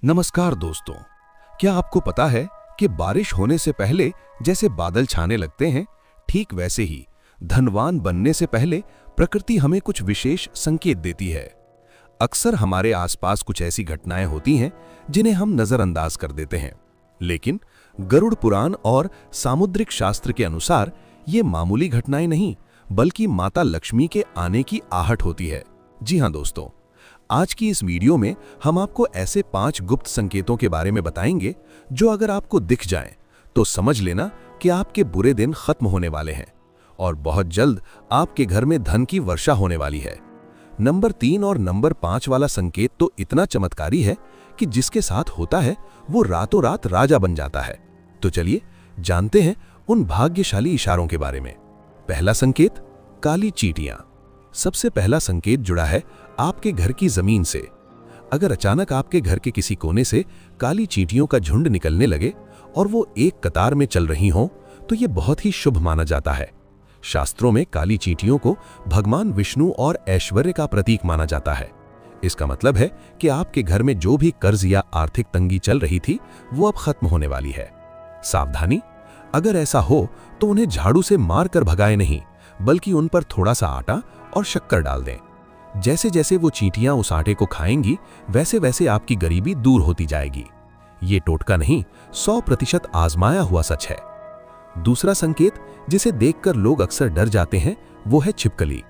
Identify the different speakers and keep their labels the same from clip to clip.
Speaker 1: नमस्कार दोस्तों। क्या आपको पता है कि बारिश होने से पहले जैसे बादल छाने लगते हैं, ठीक वैसे ही धनवान बनने से पहले प्रकृति हमें कुछ विशेष संकेत देती है। अक्सर हमारे आसपास कुछ ऐसी घटनाएं होती हैं जिन्हें हम नजरअंदाज कर देते हैं, लेकिन गरुड़ पुराण और सामुद्रिक शास्त्र के अनुसार ये मामूली घटनाएं नहीं बल्कि माता लक्ष्मी के आने की आहट होती है। जी हाँ दोस्तों, आज की इस वीडियो में हम आपको ऐसे 5 गुप्त संकेतों के बारे में बताएंगे जो अगर आपको दिख जाएं तो समझ लेना कि आपके बुरे दिन खत्म होने वाले हैं और बहुत जल्द आपके घर में धन की वर्षा होने वाली है। नंबर 3 और नंबर 5 वाला संकेत तो इतना चमत्कारी है कि जिसके साथ होता है वो रातों रात राजा बन जाता है। तो चलिए जानते हैं उन भाग्यशाली इशारों के बारे में। पहला संकेत, काली चींटियां। सबसे पहला संकेत जुड़ा है आपके घर की जमीन से। अगर अचानक आपके घर के किसी कोने से काली चींटियों का झुंड निकलने लगे और वो एक कतार में चल रही हों, तो ये बहुत ही शुभ माना जाता है। शास्त्रों में काली चींटियों को भगवान विष्णु और ऐश्वर्य का प्रतीक माना जाता है। इसका मतलब है कि आपके घर में जो भी कर्ज या आर्थिक तंगी चल रही थी वो अब खत्म होने वाली है। सावधानी, अगर ऐसा हो तो उन्हें झाड़ू से मार कर भगाए नहीं, बल्कि उन पर थोड़ा सा आटा और शक्कर डाल दें। जैसे जैसे वो चींटियां उस आटे को खाएंगी, वैसे वैसे आपकी गरीबी दूर होती जाएगी। ये टोटका नहीं, 100% आजमाया हुआ सच है। दूसरा संकेत जिसे देखकर लोग अक्सर डर जाते हैं वो है छिपकली।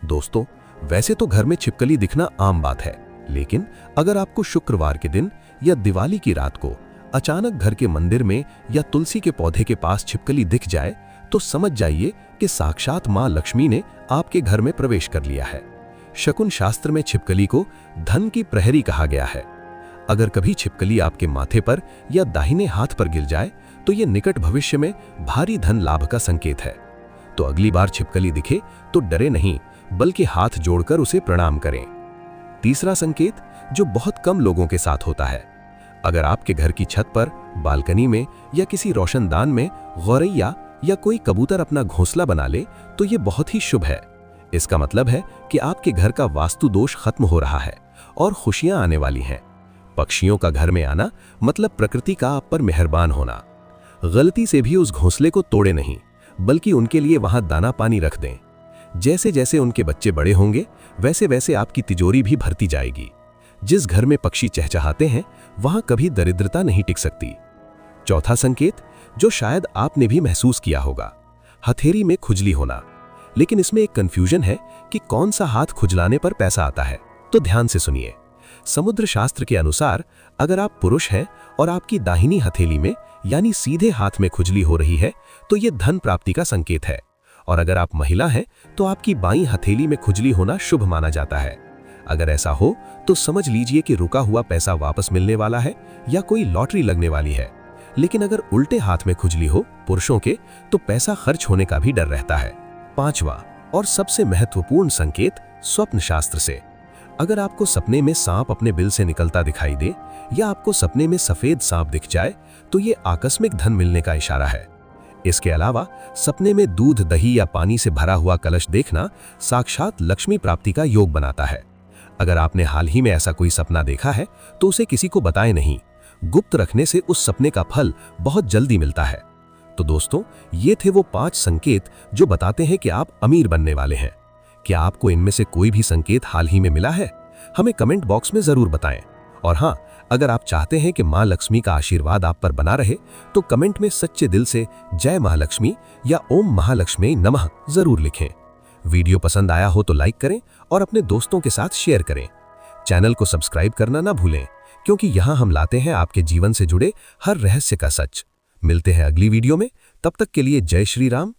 Speaker 1: दोस्तों, वैसे तो घर में छिपकली दिखना आम बात है, लेकिन अगर आपको शुक्रवार के दिन या दिवाली की रात को अचानक घर के मंदिर में या तुलसी के पौधे के पास छिपकली दिख जाए तो समझ जाइए कि साक्षात मां लक्ष्मी ने आपके घर में प्रवेश कर लिया है। शकुन शास्त्र में छिपकली को धन की प्रहरी कहा गया है। अगर कभी छिपकली आपके माथे पर या दाहिने हाथ पर गिर जाए तो यह निकट भविष्य में भारी धन लाभ का संकेत है। तो अगली बार छिपकली दिखे तो डरे नहीं, बल्कि हाथ जोड़कर उसे प्रणाम करें। तीसरा संकेत जो बहुत कम लोगों के साथ होता है, अगर आपके घर की छत पर, बालकनी में या किसी रोशनदान में गौरैया या कोई कबूतर अपना घोंसला बना ले तो ये बहुत ही शुभ है। इसका मतलब है कि आपके घर का वास्तु दोष खत्म हो रहा है और खुशियां आने वाली हैं। पक्षियों का घर में आना मतलब प्रकृति का आप पर मेहरबान होना। गलती से भी उस घोंसले को तोड़े नहीं, बल्कि उनके लिए वहां दाना पानी रख दें। जैसे जैसे उनके बच्चे बड़े होंगे वैसे वैसे आपकी तिजोरी भी भरती जाएगी। जिस घर में पक्षी चहचहाते हैं वहां कभी दरिद्रता नहीं टिक सकती। चौथा संकेत जो शायद आपने भी महसूस किया होगा, हथेली में खुजली होना। लेकिन इसमें एक कंफ्यूजन है कि कौन सा हाथ खुजलाने पर पैसा आता है, तो ध्यान से सुनिए। समुद्र शास्त्र के अनुसार अगर आप पुरुष हैं और आपकी दाहिनी हथेली में यानी सीधे हाथ में खुजली हो रही है तो यह धन प्राप्ति का संकेत है, और अगर आप महिला हैं तो आपकी बाईं हथेली में खुजली होना शुभ माना जाता है। अगर ऐसा हो तो समझ लीजिए कि रुका हुआ पैसा वापस मिलने वाला है या कोई लॉटरी लगने वाली है। लेकिन अगर उल्टे हाथ में खुजली हो पुरुषों के तो पैसा खर्च होने का भी डर रहता है। पांचवा और सबसे महत्वपूर्ण संकेत स्वप्न शास्त्र से। अगर आपको सपने में सांप अपने बिल से निकलता दिखाई दे या आपको सपने में सफेद सांप दिख जाए तो ये आकस्मिक धन मिलने का इशारा है। इसके अलावा सपने में दूध, दही या पानी से भरा हुआ कलश देखना साक्षात लक्ष्मी प्राप्ति का योग बनाता है। अगर आपने हाल ही में ऐसा कोई सपना देखा है तो उसे किसी को बताएं नहीं। गुप्त रखने से उस सपने का फल बहुत जल्दी मिलता है। तो दोस्तों, ये थे वो 5 संकेत जो बताते हैं कि आप अमीर बनने वाले हैं। क्या आपको इनमें से कोई भी संकेत हाल ही में मिला है? हमें कमेंट बॉक्स में जरूर बताएं। और हाँ, अगर आप चाहते हैं कि मां लक्ष्मी का आशीर्वाद आप पर बना रहे तो कमेंट में सच्चे दिल से जय महालक्ष्मी या ओम महालक्ष्मी नमः जरूर लिखें। वीडियो पसंद आया हो तो लाइक करें और अपने दोस्तों के साथ शेयर करें। चैनल को सब्सक्राइब करना ना भूलें, क्योंकि यहाँ हम लाते हैं आपके जीवन से जुड़े हर रहस्य का सच। मिलते हैं अगली वीडियो में, तब तक के लिए जय श्री राम,